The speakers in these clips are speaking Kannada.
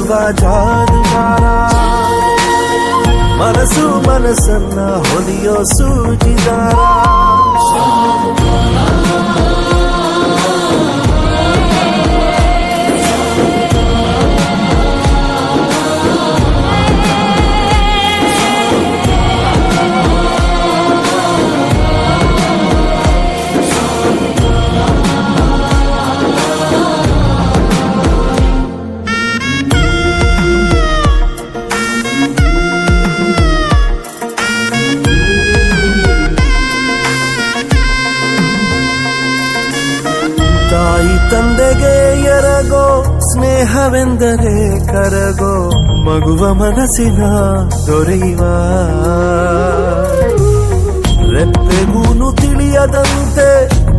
ಹೊಲಿಯುವ ಜಾದುಗಾರ, ಮನಸ್ಸು ಮನಸ್ಸನ್ನ ಹೊಲಿಯೋ ಸೂಜಿದಾರ. ತಾಯಿ ತಂದೆಗೆ ಎರಗೋ ಸ್ನೇಹವೆಂದರೆ ಕರಗೋ ಮಗುವ ಮನಸ್ಸಿನ ದೊರೆಯುವ, ರೆಪ್ಪೆಗೂನು ತಿಳಿಯದಂತೆ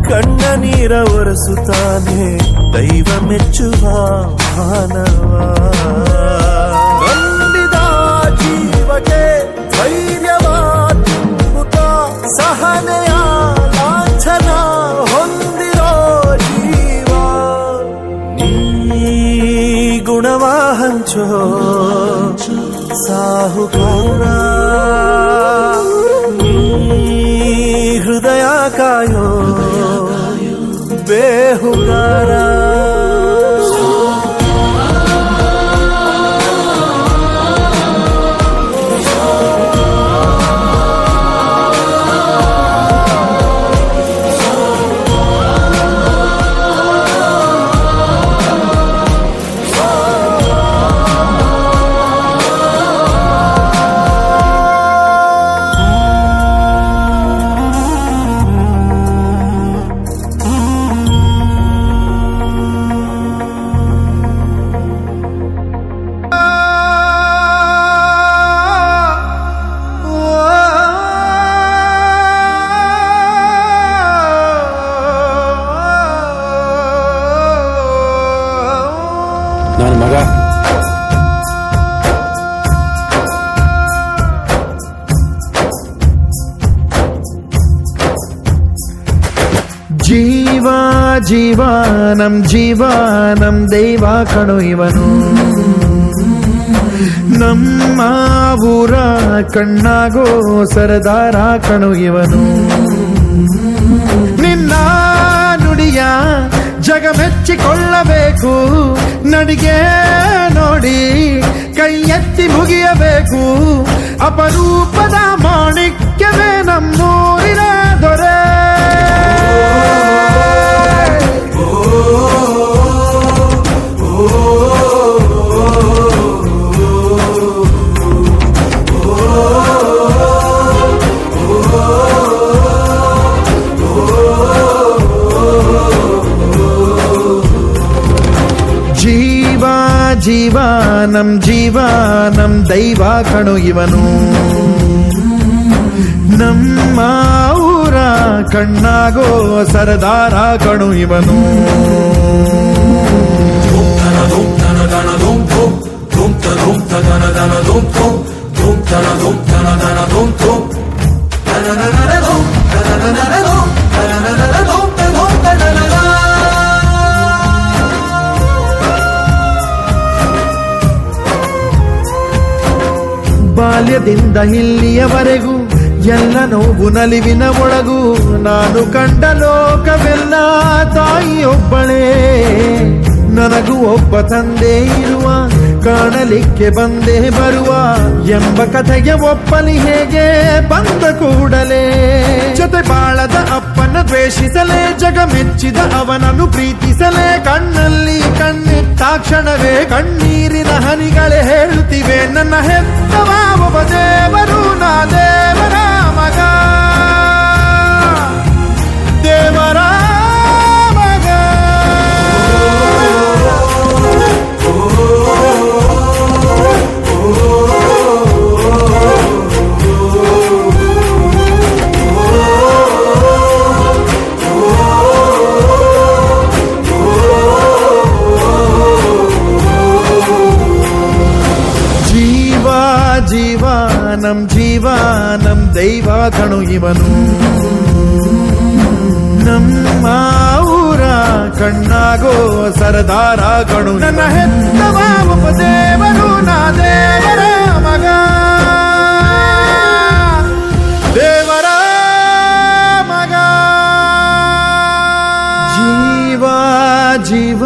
ಕಣ್ಣ ನೀರ ಒರೆಸುತ್ತಾನೆ ದೈವ ಮೆಚ್ಚುವ ಮಾನವ. ನಂಬಿದ ಜೀವಕ್ಕೆ ಧೈರ್ಯವ ತುಂಬುತ್ತ ಸಹನೆಯ ಲಾಂಛನ ಹೊಂದಿರೋ ಜೀವ. ನೀ ಗುಣವ ಹಂಚೋ ಸಾಹುಕಾರ, ನೀ ಹೃದಯ ಕಾಯೋ ಬೇಹುಗಾರ. ನನ್ನ ಮಗ ಜೀವ ಜೀವ ನಮ್ ದೈವ ಕಣು ಇವನು, ನಮ್ಮ ಊರ ಕಣ್ಣಾಗೋ ಸರದಾರ ಕಣು ಇವನು. ನಿನ್ನ ನುಡಿಯ ಜಗ ಮೆಚ್ಚಿಕೊಳ್ಳಬೇಕು, ನಡಿಗೆ ನೋಡಿ ಕೈ ಎತ್ತಿ ಮುಗಿಯಬೇಕು. ಅಪರೂಪದ ಮಾಣಿಕ್ಯವೇ ನಮ್ಮೂರಿನ ದೊರೆ. ಜೀವ ನಮ್ ದೈವ ಕಣು ಇವನು, ನಮ್ಮ ಊರ ಕಣ್ಣಾಗೋ ಸರದಾರ ಕಣು ಇವನು. ಬಾಲ್ಯದಿಂದ ಇಲ್ಲಿಯವರೆಗೂ ಎಲ್ಲ ನೋವು ನಲಿವಿನ ಒಳಗೂ ನಾನು ಕಂಡ ಲೋಕವೆಲ್ಲ ತಾಯಿಯೊಬ್ಬಳೇ. ನನಗೂ ಒಬ್ಬ ತಂದೆ ಇರುವ, ಕಾಣಲಿಕ್ಕೆ ಬಂದೇ ಬರುವ ಎಂಬ ಕಥೆಗೆ ಒಪ್ಪಲಿ ಹೇಗೆ ಬಂದ ಕೂಡಲೇ. ಜೊತೆ ಬಾಳದ ಅಪ್ಪನ ದ್ವೇಷಿಸಲೇ, ಜಗ ಮೆಚ್ಚಿದ ಅವನನ್ನು ಪ್ರೀತಿಸಲೇ. ಕಣ್ಣಲ್ಲಿ ಕಣ್ಣಿಟ್ಟಾಕ್ಷಣವೇ ಕಣ್ಣೀರಿನ ಹನಿಗಳೇ ಹೇಳುತ್ತಿವೆ, ನನ್ನ ಹೆತ್ತವ ಒಬ್ಬ ದೇವರು, ನಾ ದೇವರ ಮಗ, ದೇವರ ಮಗ. ಜೀವ ನಮ್ ದೈವ ಕಣು ಇವನು, ನಮ್ಮ ಊರ ಕಣ್ಣಾಗೋ ಸರದಾರ ಕಣು ನನ್ನ ಹೆತ್ತವ ಉಪದೇವರು ನಾ ದೇವರ ಮಗ ದೇವರ ಮಗ ಜೀವ ಜೀವ